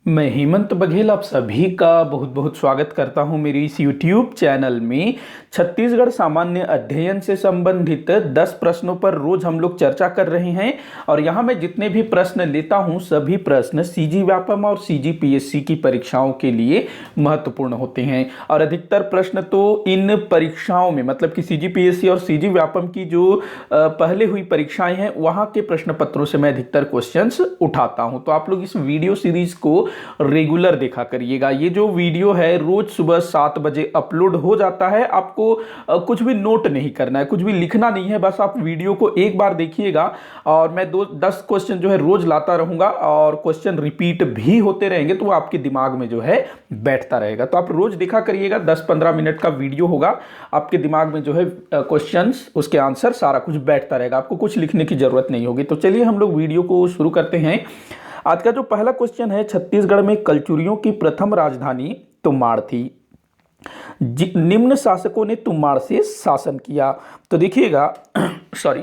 मैं हेमंत बघेल आप सभी का बहुत बहुत स्वागत करता हूं मेरी इस YouTube चैनल में। छत्तीसगढ़ सामान्य अध्ययन से संबंधित 10 प्रश्नों पर रोज हम लोग चर्चा कर रहे हैं और यहां मैं जितने भी प्रश्न लेता हूं सभी प्रश्न सीजी व्यापम और CGPSC की परीक्षाओं के लिए महत्वपूर्ण होते हैं। और अधिकतर प्रश्न तो इन परीक्षाओं में मतलब कि CGPSC और CG व्यापम की जो पहले हुई परीक्षाएं हैं वहां के प्रश्न पत्रों से मैं अधिकतर क्वेश्चंस उठाता हूं। तो आप लोग इस वीडियो सीरीज को रेगुलर देखा करिएगा। ये जो वीडियो है रोज सुबह 7 बजे अपलोड हो जाता है। आपको कुछ भी नोट नहीं करना है, कुछ भी लिखना नहीं है, बस आप वीडियो को एक बार देखिएगा और मैं 10 क्वेश्चन जो है रोज लाता रहूंगा और क्वेश्चन रिपीट भी होते रहेंगे तो वो आपके दिमाग में जो है बैठता रहेगा। तो आप रोज देखा करिएगा, 10-15 मिनट का वीडियो होगा, आपके दिमाग में जो है क्वेश्चंस उसके आंसर सारा कुछ बैठता रहेगा, आपको कुछ लिखने की जरूरत नहीं होगी। तो चलिए हम लोग वीडियो को शुरू करते हैं। आज का जो पहला क्वेश्चन है, छत्तीसगढ़ में कलचुरियों की प्रथम राजधानी तुमाड़ थी। निम्न शासकों ने तुमाड़ से शासन किया। तो देखिएगा सॉरी,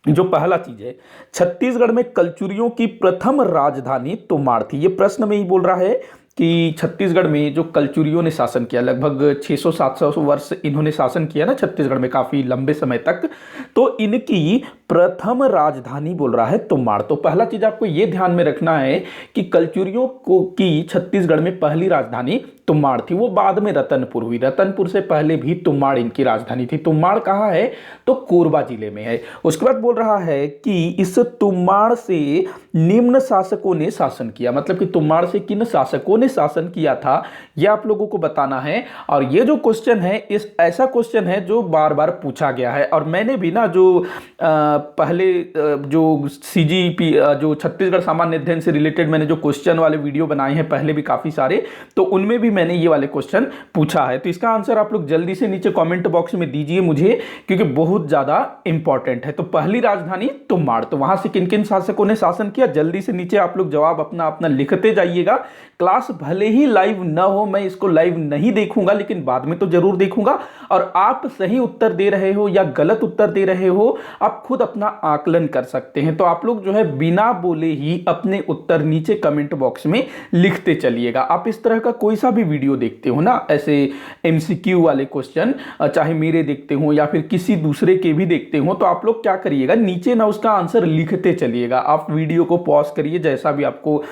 जो पहला चीज है, छत्तीसगढ़ में कलचुरियों की प्रथम राजधानी तुमाड़ थी। ये प्रश्न में ही बोल रहा है कि छत्तीसगढ़ में जो कलचुरियों ने शासन किया, लगभग 600-700 वर्ष इन्होंने शासन किया ना छत्तीसगढ़ में, काफी लंबे समय तक। तो इनकी प्रथम राजधानी बोल रहा है तुमाड़। तो पहला चीज आपको यह ध्यान में रखना है कि कलचुरियों को की छत्तीसगढ़ में पहली राजधानी तुमाड़ थी। वो बाद में रतनपुर हुई, रतनपुर से पहले भी तुमाड़ इनकी राजधानी थी। तुमाड़ कहाँ है? तो कोरबा जिले में है। उसके बाद बोल रहा है कि इस तुमाड़ से निम्न शासकों ने शासन किया, मतलब कि तुमाड़ से किन शासकों ने शासन किया था यह आप लोगों को बताना है। और ये जो क्वेश्चन है इस ऐसा क्वेश्चन है जो बार बार पूछा गया है और मैंने भी ना जो पहले जो CGP जो छत्तीसगढ़ सामान्य अध्ययन से रिलेटेड मैंने जो क्वेश्चन वाले वीडियो बनाए हैं पहले भी काफी सारे, तो उनमें भी मैंने ये वाले क्वेश्चन पूछा है। तो इसका आंसर आप लोग जल्दी से नीचे कमेंट बॉक्स में दीजिए मुझे, क्योंकि बहुत ज्यादा इंपॉर्टेंट है। तो पहली राजधानी तुमाड़, तो वहां से किन किन शासकों ने शासन किया, जल्दी से नीचे आप लोग जवाब अपना अपना लिखते जाइएगा। क्लास भले ही लाइव ना हो, मैं इसको लाइव नहीं देखूंगा लेकिन बाद में तो जरूर देखूंगा। और आप सही उत्तर दे रहे हो या गलत उत्तर दे रहे हो आप खुद अपना आकलन कर सकते हैं। तो आप लोग जो है बिना बोले ही अपने उत्तर नीचे कमेंट बॉक्स में लिखते चलिएगा। आप इस तरह का कोई सा भी वीडियो देखते हो ना, ऐसे MCQ वाले क्वेश्चन, चाहे मेरे देखते हो या फिर किसी दूसरे के भी देखते हो, तो आप लोग क्या करिएगा, नीचे ना उसका आंसर लिखते चलिएगा। आप वीडियो को पॉज करिए, जैसा भी आपको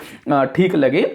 ठीक लगे,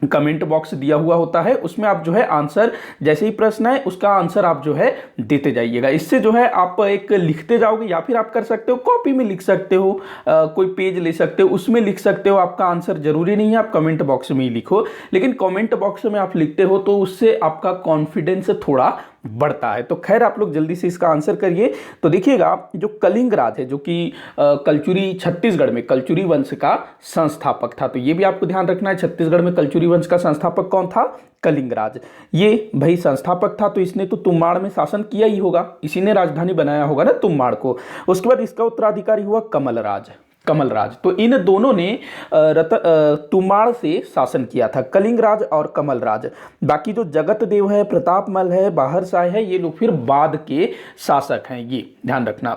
कमेंट बॉक्स दिया हुआ होता है उसमें आप जो है आंसर, जैसे ही प्रश्न है उसका आंसर आप जो है देते जाइएगा। इससे जो है आप एक लिखते जाओगे, या फिर आप कर सकते हो कॉपी में लिख सकते हो, कोई पेज ले सकते हो उसमें लिख सकते हो। आपका आंसर जरूरी नहीं है आप कमेंट बॉक्स में ही लिखो, लेकिन कमेंट बॉक्स में आप लिखते हो तो उससे आपका कॉन्फिडेंस थोड़ा बढ़ता है। तो खैर आप लोग जल्दी से इसका आंसर करिए। तो देखिएगा जो कलिंग राज है, जो कि कलचुरी, छत्तीसगढ़ में कलचुरी वंश का संस्थापक था। तो ये भी आपको ध्यान रखना है, छत्तीसगढ़ में कलचुरी वंश का संस्थापक कौन था? कलिंग राज। ये भाई संस्थापक था तो इसने तो तुमाड़ में शासन किया ही होगा, इसी ने राजधानी बनाया होगा ना तुमाड़ को। उसके बाद इसका उत्तराधिकारी हुआ कमलराज। कमलराज, तो इन दोनों ने तुमाड़ से शासन किया था, कलिंगराज और कमलराज। बाकी जो जगत देव है, प्रतापमल है, बाहरशाह है, ये लोग फिर बाद के शासक हैं, ये ध्यान रखना।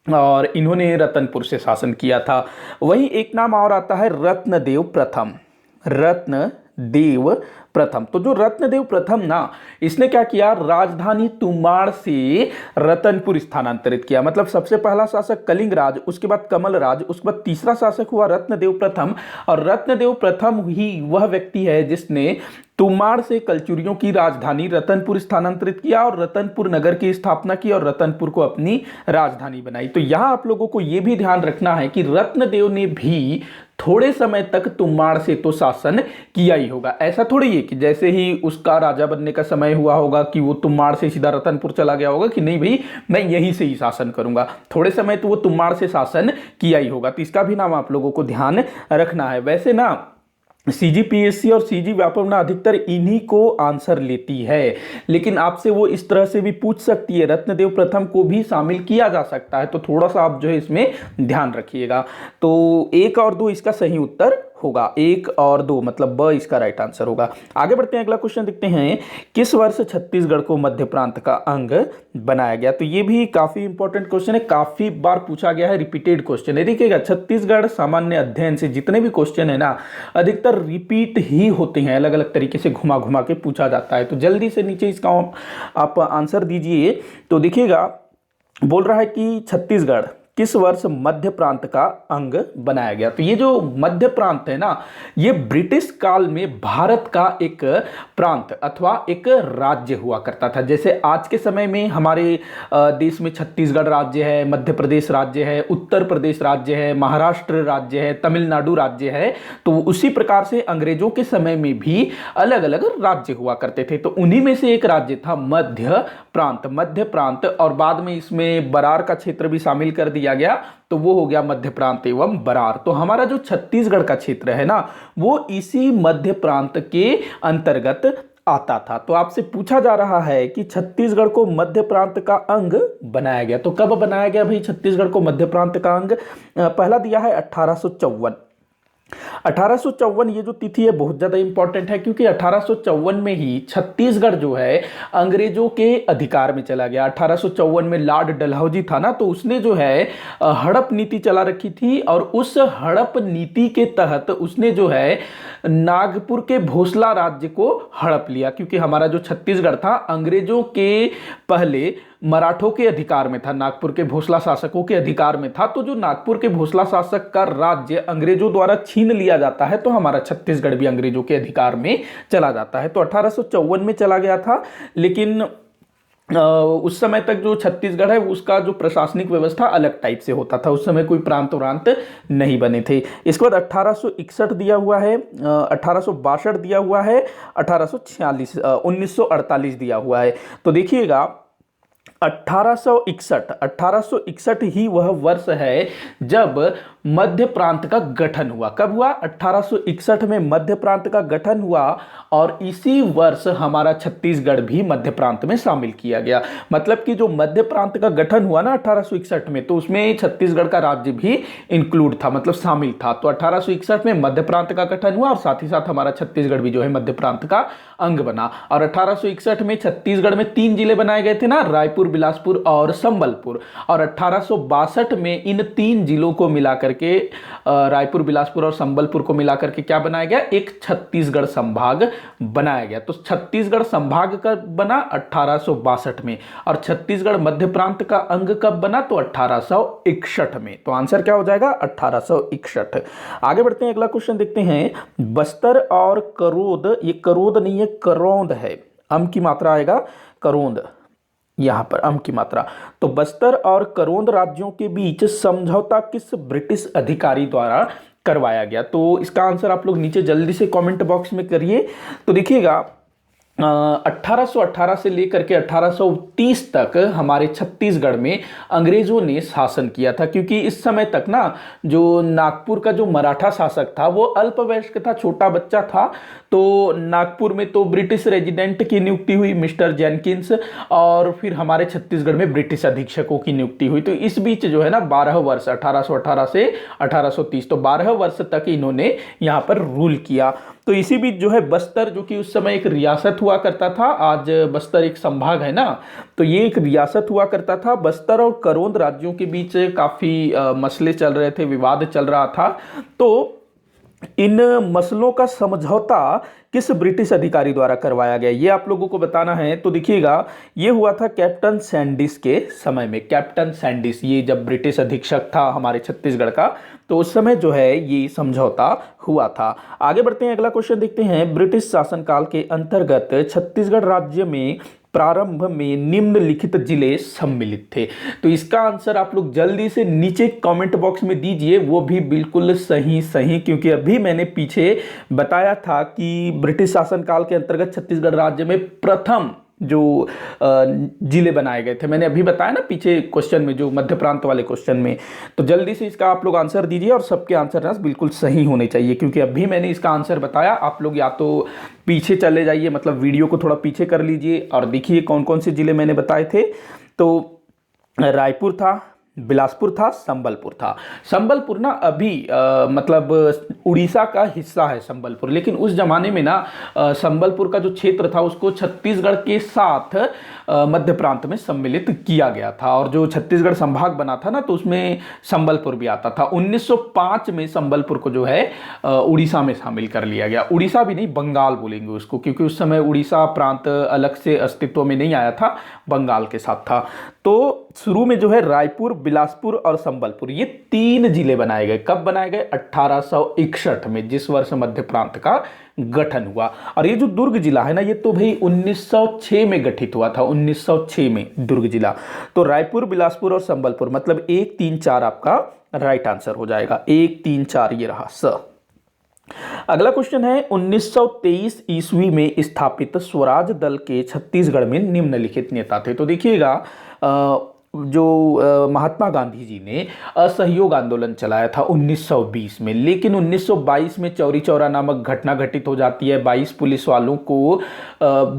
और इन्होंने रतनपुर से शासन किया था। वहीं एक नाम और आता है रत्नदेव प्रथम। रत्नदेव प्रथम, तो जो रत्नदेव प्रथम ना, इसने क्या किया, राजधानी तुमाड़ से रतनपुर स्थानांतरित किया। मतलब सबसे पहला शासक कलिंगराज, उसके बाद कमलराज, उसके बाद तीसरा शासक हुआ रत्नदेव प्रथम। और रत्नदेव प्रथम ही वह व्यक्ति है जिसने तुमाड़ से कलचुरियों की राजधानी रतनपुर स्थानांतरित किया और रतनपुर नगर की स्थापना की और रतनपुर को अपनी राजधानी बनाई। तो यहां आप लोगों को यह भी ध्यान रखना है कि रत्नदेव ने भी थोड़े समय तक तुमाड़ से तो शासन किया ही होगा। ऐसा थोड़ी है कि जैसे ही उसका राजा बनने का समय हुआ होगा कि वो तुमाड़ से सीधा रतनपुर चला गया होगा कि नहीं भाई मैं यहीं से ही शासन करूंगा। थोड़े समय तो वो तुमाड़ से शासन किया ही होगा। तो इसका भी नाम आप लोगों को ध्यान रखना है। वैसे ना CGPSC और CG व्यापम ना अधिकतर इन्हीं को आंसर लेती है, लेकिन आपसे वो इस तरह से भी पूछ सकती है, रत्नदेव प्रथम को भी शामिल किया जा सकता है। तो थोड़ा सा आप जो है इसमें ध्यान रखिएगा। तो 1 और 2 इसका सही उत्तर होगा। 1 और 2 मतलब ब इसका राइट आंसर होगा। आगे बढ़ते हैं, अगला क्वेश्चन देखते हैं, किस वर्ष छत्तीसगढ़ को मध्य प्रांत का अंग बनाया गया? तो ये भी काफी इंपॉर्टेंट क्वेश्चन है, काफी बार पूछा गया है, रिपीटेड क्वेश्चन है। देखिएगा, छत्तीसगढ़ सामान्य अध्ययन से जितने भी क्वेश्चन है ना, अधिकतर रिपीट ही होते हैं, अलग अलग तरीके से घुमा घुमा के पूछा जाता है। तो जल्दी से नीचे इसका आप आंसर दीजिए। तो देखिएगा, बोल रहा है कि छत्तीसगढ़ किस वर्ष मध्य प्रांत का अंग बनाया गया? तो ये जो मध्य प्रांत है ना, ये ब्रिटिश काल में भारत का एक प्रांत अथवा एक राज्य हुआ करता था। जैसे आज के समय में हमारे देश में छत्तीसगढ़ राज्य है, मध्य प्रदेश राज्य है, उत्तर प्रदेश राज्य है, महाराष्ट्र राज्य है, तमिलनाडु राज्य है। तो उसी प्रकार से अंग्रेजों के समय में भी अलग अलग राज्य हुआ करते थे। तो उन्हीं में से एक राज्य था मध्य प्रांत। मध्य प्रांत, और बाद में इसमें बरार का क्षेत्र भी शामिल कर दिया गया, तो वो हो गया मध्य प्रांत एवं बरार। तो हमारा जो छत्तीसगढ़ का क्षेत्र है ना, वो इसी मध्य प्रांत के अंतर्गत आता था। तो आपसे पूछा जा रहा है कि छत्तीसगढ़ को मध्य प्रांत का अंग बनाया गया, तो कब बनाया गया भाई छत्तीसगढ़ को मध्य प्रांत का अंग? पहला दिया है 1854। 1854 ये जो तिथि है बहुत ज्यादा इंपॉर्टेंट है, क्योंकि 1854 में ही छत्तीसगढ़ जो है अंग्रेजों के अधिकार में चला गया। 1854 में लॉर्ड डलहौजी था ना, तो उसने जो है हड़प नीति चला रखी थी, और उस हड़प नीति के तहत उसने जो है नागपुर के भोसला राज्य को हड़प लिया। क्योंकि हमारा जो छत्तीसगढ़ था अंग्रेजों के पहले मराठों के अधिकार में था, नागपुर के भोसला शासकों के अधिकार में था। तो जो नागपुर के भोसला शासक का राज्य अंग्रेजों द्वारा छीन लिया जाता है, तो हमारा छत्तीसगढ़ भी अंग्रेजों के अधिकार में चला जाता है। तो 1854 में चला गया था, लेकिन उस समय तक जो छत्तीसगढ़ है उसका जो प्रशासनिक व्यवस्था अलग टाइप से होता था। उस समय कोई प्रांत प्रांत नहीं बने थे। इसके बाद 1861 दिया हुआ है, 1862 दिया हुआ है, 1846 1948 दिया हुआ है। तो देखिएगा 1861 ही वह वर्ष है जब मध्य प्रांत का गठन हुआ। कब हुआ? 1861 में मध्य प्रांत का गठन हुआ, और इसी वर्ष हमारा छत्तीसगढ़ भी मध्य प्रांत में शामिल किया गया। मतलब कि जो मध्य प्रांत का गठन हुआ ना 1861 में, तो उसमें छत्तीसगढ़ का राज्य भी इंक्लूड था, मतलब शामिल था। तो 1861 में मध्य प्रांत का गठन हुआ, और साथ ही साथ हमारा छत्तीसगढ़ भी जो है मध्य प्रांत का अंग बना। और 1861 में छत्तीसगढ़ में 3 जिले बनाए गए थे ना, रायपुर, बिलासपुर और संबलपुर। और 1862 में इन 3 जिलों को मिलाकर के रायपुर, बिलासपुर और संबलपुर को मिलाकर के क्या बनाया गया? एक छत्तीसगढ़ संभाग बनाया गया। तो छत्तीसगढ़ संभाग कब बना? 1862 में। और छत्तीसगढ़ मध्य प्रांत का अंग कब बना? तो 1861 में। तो आंसर क्या हो जाएगा? 1861। आगे बढ़ते हैं, अगला क्वेश्चन देखते हैं। बस्तर और करोंद, ये करोंद नहीं है करौंद है, अम की मात्रा आएगा, करोंद यहां पर अम की मात्रा। तो बस्तर और करोंद राज्यों के बीच समझौता किस ब्रिटिश अधिकारी द्वारा करवाया गया? तो इसका आंसर आप लोग नीचे जल्दी से कमेंट बॉक्स में करिए। तो देखिएगा 1818 से लेकर के 1830 तक हमारे छत्तीसगढ़ में अंग्रेजों ने शासन किया था। क्योंकि इस समय तक ना जो नागपुर का जो मराठा शासक था वो अल्पवयस्क था, छोटा बच्चा था। तो नागपुर में तो ब्रिटिश रेजिडेंट की नियुक्ति हुई, मिस्टर जेनकिंस, और फिर हमारे छत्तीसगढ़ में ब्रिटिश अधीक्षकों की नियुक्ति हुई। तो इस बीच जो है ना 12 वर्ष 1818 से 1830, तो 12 वर्ष तक इन्होंने यहाँ पर रूल किया। तो इसी बीच जो है बस्तर, जो कि उस समय एक रियासत हुआ करता था, आज बस्तर एक संभाग है ना, तो ये एक रियासत हुआ करता था। बस्तर और करोंद राज्यों के बीच काफी मसले चल रहे थे, विवाद चल रहा था। तो इन मसलों का समझौता किस ब्रिटिश अधिकारी द्वारा करवाया गया, ये आप लोगों को बताना है। तो देखिएगा, ये हुआ था कैप्टन सैंडिस के समय में। कैप्टन सैंडिस, ये जब ब्रिटिश अधीक्षक था हमारे छत्तीसगढ़ का, तो उस समय जो है ये समझौता हुआ था। आगे बढ़ते हैं, अगला क्वेश्चन देखते हैं। ब्रिटिश शासनकाल के अंतर्गत छत्तीसगढ़ राज्य में प्रारंभ में निम्नलिखित जिले सम्मिलित थे। तो इसका आंसर आप लोग जल्दी से नीचे कमेंट बॉक्स में दीजिए, वो भी बिल्कुल सही, क्योंकि अभी मैंने पीछे बताया था कि ब्रिटिश शासनकाल के अंतर्गत छत्तीसगढ़ राज्य में प्रथम जो जिले बनाए गए थे, मैंने अभी बताया ना पीछे क्वेश्चन में, जो मध्य प्रांत वाले क्वेश्चन में। तो जल्दी से इसका आप लोग आंसर दीजिए, और सबके आंसर ना बिल्कुल सही होने चाहिए, क्योंकि अभी मैंने इसका आंसर बताया। आप लोग या तो पीछे चले जाइए, मतलब वीडियो को थोड़ा पीछे कर लीजिए और देखिए कौन कौन से जिले मैंने बताए थे। तो रायपुर था, बिलासपुर था, संबलपुर था। संबलपुर ना अभी मतलब उड़ीसा का हिस्सा है संबलपुर, लेकिन उस जमाने में ना संबलपुर का जो क्षेत्र था उसको छत्तीसगढ़ के साथ मध्य प्रांत में सम्मिलित किया गया था, और जो छत्तीसगढ़ संभाग बना था ना तो उसमें संबलपुर भी आता था। 1905 में संबलपुर को जो है उड़ीसा में शामिल कर लिया गया। उड़ीसा भी नहीं, बंगाल बोलेंगे उसको, क्योंकि उस समय उड़ीसा प्रांत अलग से अस्तित्व में नहीं आया था, बंगाल के साथ था। तो शुरू में जो है रायपुर, बिलासपुर और संबलपुर ये 3 जिले बनाए गए। कब बनाए गए? 1861 में, जिस वर्ष मध्य प्रांत का गठन हुआ। और ये जो दुर्ग जिला है ना, ये तो भाई 1906 में गठित हुआ था, 1906 में दुर्ग जिला। तो रायपुर, बिलासपुर और संबलपुर मतलब 1, 3, 4 आपका राइट आंसर हो जाएगा। 1, 3, 4 ये रहा स। अगला क्वेश्चन है 1923 ईस्वी में स्थापित स्वराज दल के छत्तीसगढ़ में निम्नलिखित नेता थे। तो देखिएगा जो महात्मा गांधी जी ने असहयोग आंदोलन चलाया था 1920 में, लेकिन 1922 में चौरी चौरा नामक घटना घटित हो जाती है। 22 पुलिस वालों को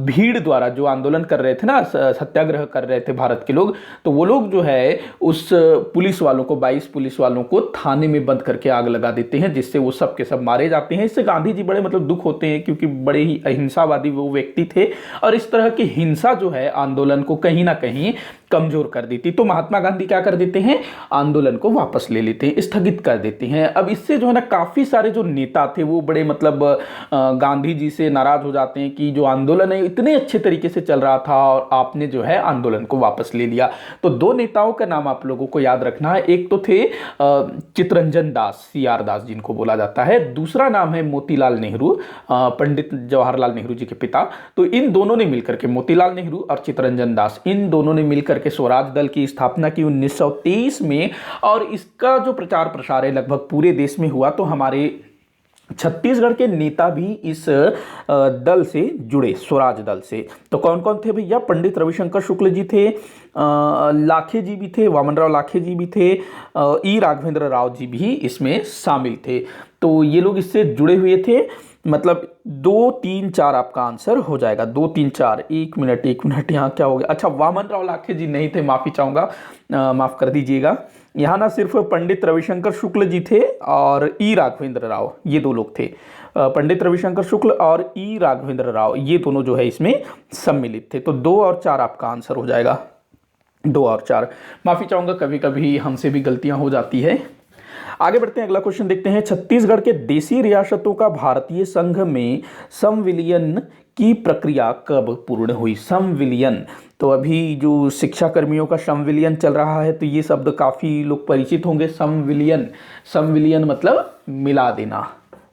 भीड़ द्वारा, जो आंदोलन कर रहे थे ना, सत्याग्रह कर रहे थे भारत के लोग, तो वो लोग जो है उस पुलिस वालों को, 22 पुलिस वालों को थाने में बंद करके आग लगा देते हैं, जिससे वो सब के सब मारे जाते हैं। इससे गांधी जी बड़े मतलब दुख होते हैं, क्योंकि बड़े ही अहिंसावादी वो व्यक्ति थे, और इस तरह की हिंसा जो है आंदोलन को कहीं ना कहीं कमजोर कर देती। तो महात्मा गांधी क्या कर देते हैं? आंदोलन को वापस ले लेते हैं, स्थगित कर देते हैं। अब इससे जो है ना काफी सारे जो नेता थे वो बड़े मतलब गांधी जी से नाराज हो जाते हैं कि जो आंदोलन है इतने अच्छे तरीके से चल रहा था और आपने जो है आंदोलन को वापस ले लिया। तो 2 नेताओं का नाम आप लोगों को याद रखना है। एक तो थे चित्तरंजन दास, CR दास जिनको बोला जाता है। दूसरा नाम है मोतीलाल नेहरू, पंडित जवाहरलाल नेहरू जी के पिता। तो इन दोनों ने मिलकर के, मोतीलाल नेहरू और चित्तरंजन दास, इन दोनों ने मिलकर के स्वराज दल की स्थापना की 1923 में। और इसका जो प्रचार प्रसार है लगभग पूरे देश में हुआ। तो हमारे छत्तीसगढ़ के नेता भी इस दल से जुड़े, स्वराज दल से। तो कौन कौन थे भैया? पंडित रविशंकर शुक्ल जी थे, लाखे जी भी थे, वामनराव लाखे जी भी थे, ई राघवेंद्र राव जी भी इसमें शामिल थे। तो ये लोग इससे जुड़े हुए थे। मतलब 2, 3, 4 आपका आंसर हो जाएगा। 2, 3, 4। एक मिनट यहाँ क्या हो गया? अच्छा, वामनराव लाखे जी नहीं थे, माफी चाहूंगा, माफ कर दीजिएगा। यहाँ ना सिर्फ पंडित रविशंकर शुक्ल जी थे और ई राघवेंद्र राव, ये 2 लोग थे। पंडित रविशंकर शुक्ल और ई राघवेंद्र राव, ये दोनों जो है इसमें सम्मिलित थे। तो 2 और 4 आपका आंसर हो जाएगा। 2 और 4। माफी चाहूंगा, कभी कभी हमसे भी गलतियां हो जाती है। आगे बढ़ते हैं, अगला क्वेश्चन देखते हैं। छत्तीसगढ़ के देशी रियासतों का भारतीय संघ में संविलियन की प्रक्रिया कब पूर्ण हुई? संविलियन, तो अभी जो शिक्षा कर्मियों का संविलियन चल रहा है, तो ये शब्द काफी लोग परिचित होंगे। संविलियन, संविलियन मतलब मिला देना,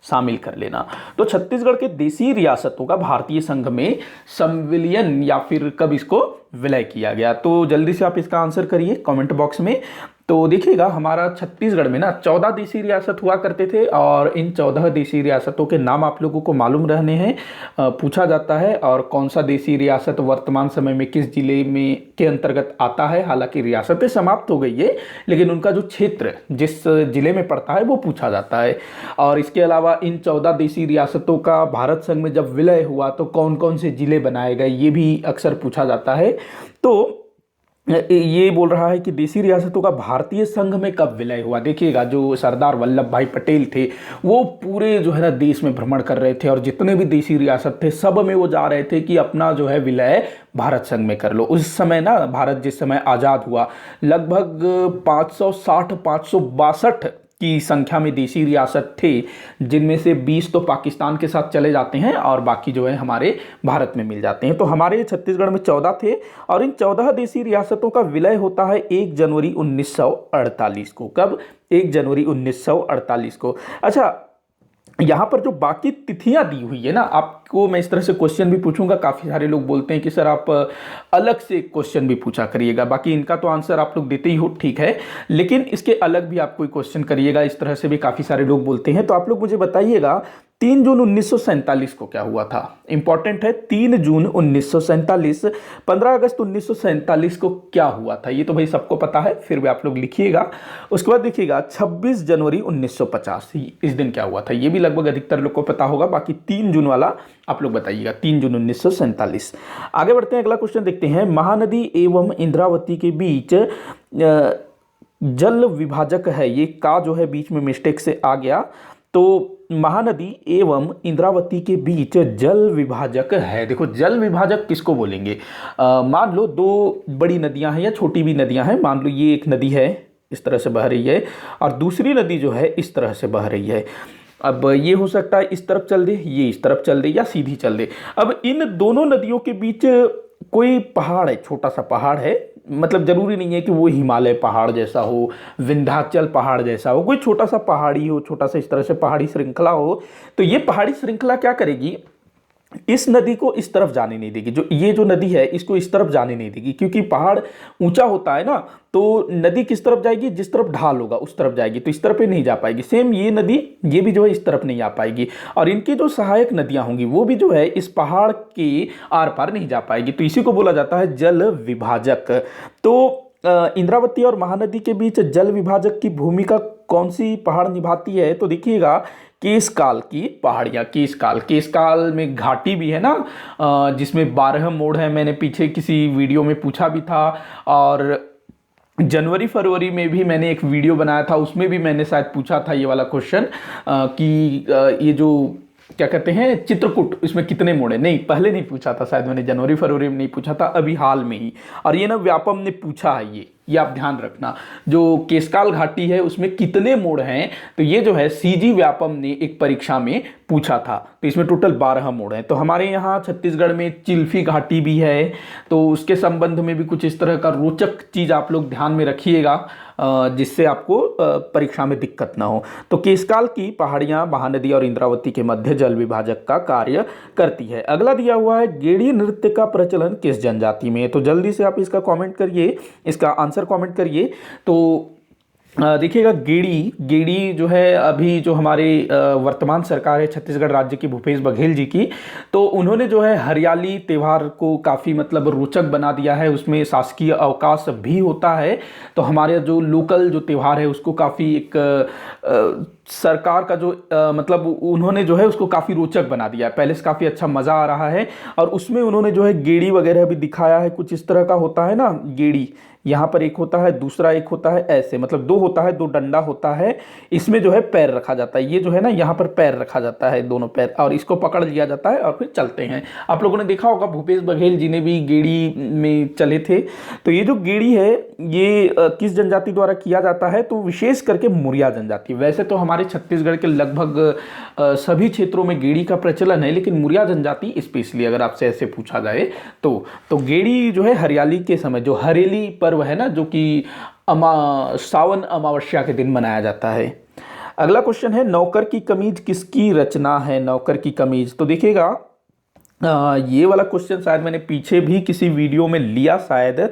शामिल कर लेना। तो छत्तीसगढ़ के देशी रियासतों का भारतीय संघ में संविलियन या फिर कब इसको विलय किया गया? तो जल्दी से आप इसका आंसर करिए कमेंट बॉक्स में। तो देखिएगा हमारा छत्तीसगढ़ में ना 14 देशी रियासत हुआ करते थे, और इन 14 देशी रियासतों के नाम आप लोगों को मालूम रहने हैं, पूछा जाता है। और कौन सा देशी रियासत वर्तमान समय में किस जिले में के अंतर्गत आता है। हालांकि रियासतें समाप्त हो गई है, लेकिन उनका जो क्षेत्र जिस जिले में पड़ता है वो पूछा जाता है। और इसके अलावा इन 14 देशी रियासतों का भारत संघ में जब विलय हुआ तो कौन कौन से जिले बनाए गए, ये भी अक्सर पूछा जाता है। तो ये बोल रहा है कि देशी रियासतों का भारतीय संघ में कब विलय हुआ। देखिएगा जो सरदार वल्लभ भाई पटेल थे वो पूरे जो है ना देश में भ्रमण कर रहे थे, और जितने भी देशी रियासत थे सब में वो जा रहे थे कि अपना जो है विलय भारत संघ में कर लो। उस समय ना भारत जिस समय आज़ाद हुआ, लगभग 562 की संख्या में देशी रियासत थे, जिनमें से 20 तो पाकिस्तान के साथ चले जाते हैं और बाकी जो है हमारे भारत में मिल जाते हैं। तो हमारे छत्तीसगढ़ में 14 थे, और इन 14 देशी रियासतों का विलय होता है 1 जनवरी 1948 को। कब? 1 जनवरी 1948 को। अच्छा, यहाँ पर जो बाकी तिथियां दी हुई है ना, आपको मैं इस तरह से क्वेश्चन भी पूछूंगा। काफी सारे लोग बोलते हैं कि सर आप अलग से क्वेश्चन भी पूछा करिएगा, बाकी इनका तो आंसर आप लोग देते ही हो, ठीक है, लेकिन इसके अलग भी आप कोई क्वेश्चन करिएगा, इस तरह से भी काफी सारे लोग बोलते हैं। तो आप लोग मुझे बताइएगा 3 जून 1947 को क्या हुआ था? इंपॉर्टेंट है, 3 जून 1947। 15 अगस्त 1947 को क्या हुआ था? ये तो भाई सबको पता है, फिर भी आप लोग लिखिएगा। उसके बाद देखिएगा 26 जनवरी 1950, इस दिन क्या हुआ था? ये भी लगभग अधिकतर लोग को पता होगा, बाकी 3 जून वाला आप लोग बताइएगा, 3 जून 1947। आगे बढ़ते हैं, अगला क्वेश्चन देखते हैं। महानदी एवं इंद्रावती के बीच जल विभाजक है, ये का जो है बीच में मिस्टेक से आ गया, तो महानदी एवं इंद्रावती के बीच जल विभाजक है। देखो जल विभाजक किसको बोलेंगे, मान लो दो बड़ी नदियां हैं या छोटी भी नदियां हैं, मान लो ये एक नदी है इस तरह से बह रही है और दूसरी नदी जो है इस तरह से बह रही है। अब ये हो सकता है इस तरफ चल दे, ये इस तरफ चल दे या सीधी चल दे। अब इन दोनों नदियों के बीच कोई पहाड़ है, छोटा सा पहाड़ है, मतलब जरूरी नहीं है कि वो हिमालय पहाड़ जैसा हो, विंध्याचल पहाड़ जैसा हो, कोई छोटा सा पहाड़ी हो, छोटा सा इस तरह से पहाड़ी श्रृंखला हो। तो ये पहाड़ी श्रृंखला क्या करेगी, इस नदी को इस तरफ जाने नहीं देगी, जो ये जो नदी है इसको इस तरफ जाने नहीं देगी, क्योंकि पहाड़ ऊंचा होता है ना, तो नदी किस तरफ जाएगी, जिस तरफ ढाल होगा उस तरफ जाएगी, तो इस तरफ ही नहीं जा पाएगी। सेम ये नदी, ये भी जो है इस तरफ नहीं आ पाएगी, और इनकी जो सहायक नदियां होंगी वो भी जो है इस पहाड़ के आर पार नहीं जा पाएगी, तो इसी को बोला जाता है जल विभाजक। तो इंद्रावती और महानदी के बीच जल विभाजक की भूमिका कौन सी पहाड़ निभाती है, तो देखिएगा केशकाल की पहाड़ियाँ। केशकाल में घाटी भी है ना, जिसमें 12 मोड़ है, मैंने पीछे किसी वीडियो में पूछा भी था, और जनवरी फरवरी में भी मैंने एक वीडियो बनाया था, उसमें भी मैंने शायद पूछा था ये वाला क्वेश्चन कि ये जो क्या कहते हैं चित्रकूट, इसमें कितने मोड़ है। नहीं, पहले नहीं पूछा था, शायद मैंने जनवरी फरवरी में नहीं पूछा था, अभी हाल में ही। और ये ना व्यापम ने पूछा है, ये आप ध्यान रखना, जो केशकाल घाटी है उसमें कितने मोड़ हैं, तो ये जो है सीजी व्यापम ने एक परीक्षा में पूछा था। तो इसमें टोटल 12 मोड़ हैं। तो हमारे यहाँ छत्तीसगढ़ में चिल्फी घाटी भी है, तो उसके संबंध में भी कुछ इस तरह का रोचक चीज आप लोग ध्यान में रखिएगा, जिससे आपको परीक्षा में दिक्कत ना हो। तो केशकाल की पहाड़ियां महानदी और इंद्रावती के मध्य जल विभाजक का कार्य करती है। अगला दिया हुआ है गेड़ी नृत्य का प्रचलन किस जनजाति में, तो जल्दी से आप इसका कमेंट करिए, इसका आंसर कमेंट करिए। तो देखिएगा गेड़ी जो है, अभी जो हमारे वर्तमान सरकार है छत्तीसगढ़ राज्य की भूपेश बघेल जी की, तो उन्होंने जो है हरियाली त्यौहार को काफ़ी मतलब रोचक बना दिया है, उसमें शासकीय अवकाश भी होता है। तो हमारे जो लोकल जो त्यौहार है उसको काफ़ी एक सरकार का जो मतलब उन्होंने जो है उसको काफ़ी रोचक बना दिया है, पहले से काफ़ी अच्छा मज़ा आ रहा है। और उसमें उन्होंने जो है गेड़ी वगैरह भी दिखाया है, कुछ इस तरह का होता है ना गेड़ी, यहाँ पर एक होता है, दूसरा एक होता है, ऐसे मतलब दो होता है, दो डंडा होता है, इसमें जो है पैर रखा जाता है, ये जो है ना यहाँ पर पैर रखा जाता है, दोनों पैर, और इसको पकड़ लिया जाता है और फिर चलते हैं। आप लोगों ने देखा होगा भूपेश बघेल जी ने भी गेड़ी में चले थे। तो ये जो गेड़ी है ये किस जनजाति द्वारा किया जाता है, तो विशेष करके मुरिया जनजाति। वैसे तो हमारे छत्तीसगढ़ के लगभग सभी क्षेत्रों में गेड़ी का प्रचलन है, लेकिन मुरिया जनजाति स्पेशली अगर आपसे ऐसे पूछा जाए तो गेड़ी जो है हरियाली के समय, जो हरेली पर्व है ना, जो कि सावन अमावस्या के दिन मनाया जाता है। अगला क्वेश्चन है नौकर की कमीज किसकी रचना है, नौकर की कमीज। तो देखिएगा ये वाला क्वेश्चन शायद मैंने पीछे भी किसी वीडियो में लिया, शायद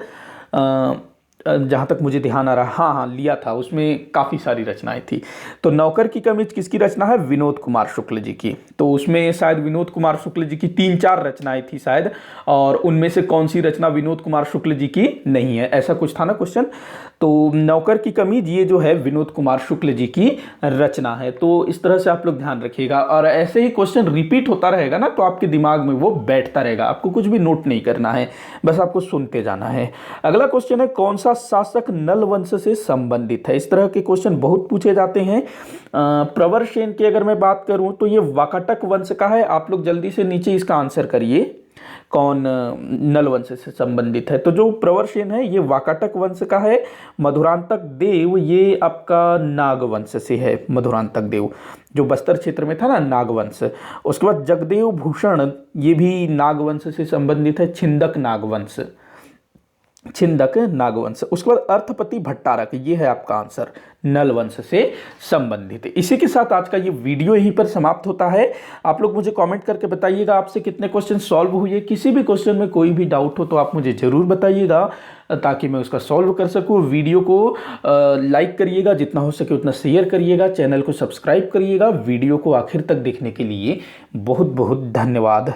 जहाँ तक मुझे ध्यान आ रहा, हाँ लिया था, उसमें काफ़ी सारी रचनाएं थी। तो नौकर की कमीज किसकी रचना है, विनोद कुमार शुक्ल जी की। तो उसमें शायद विनोद कुमार शुक्ल जी की 3-4 रचनाएं थी शायद, और उनमें से कौन सी रचना विनोद कुमार शुक्ल जी की नहीं है, ऐसा कुछ था ना क्वेश्चन। तो नौकर की कमीज ये जो है विनोद कुमार शुक्ल जी की रचना है। तो इस तरह से आप लोग ध्यान रखिएगा, और ऐसे ही क्वेश्चन रिपीट होता रहेगा ना, तो आपके दिमाग में वो बैठता रहेगा, आपको कुछ भी नोट नहीं करना है, बस आपको सुनते जाना है। अगला क्वेश्चन है कौन सा शासक नल वंश से संबंधित है। इस तरह के क्वेश्चन बहुत पूछे जाते हैं। प्रवर सेन की अगर मैं बात करूं तो ये वाकाटक वंश का है। आप लोग जल्दी से नीचे इसका आंसर करिए, कौन नल वंश से संबंधित है। तो जो प्रवर सेन है ये वाकाटक वंश का है। मधुरांतक देव ये आपका नाग वंश से है। मधुरांतक देव जो बस्तर क्षेत्र में था ना, नागवंश। उसके बाद जगदेव भूषण ये भी नागवंश से संबंधित है, छिंदक नागवंश, छिंदक नागवंश। उसके बाद अर्थपति भट्टारक, ये है आपका आंसर, नल वंश से संबंधित। इसी के साथ आज का ये वीडियो यहीं पर समाप्त होता है। आप लोग मुझे कमेंट करके बताइएगा आपसे कितने क्वेश्चन सॉल्व हुए। किसी भी क्वेश्चन में कोई भी डाउट हो तो आप मुझे जरूर बताइएगा, ताकि मैं उसका सॉल्व कर सकूं। वीडियो को लाइक करिएगा, जितना हो सके उतना शेयर करिएगा, चैनल को सब्सक्राइब करिएगा। वीडियो को आखिर तक देखने के लिए बहुत बहुत धन्यवाद।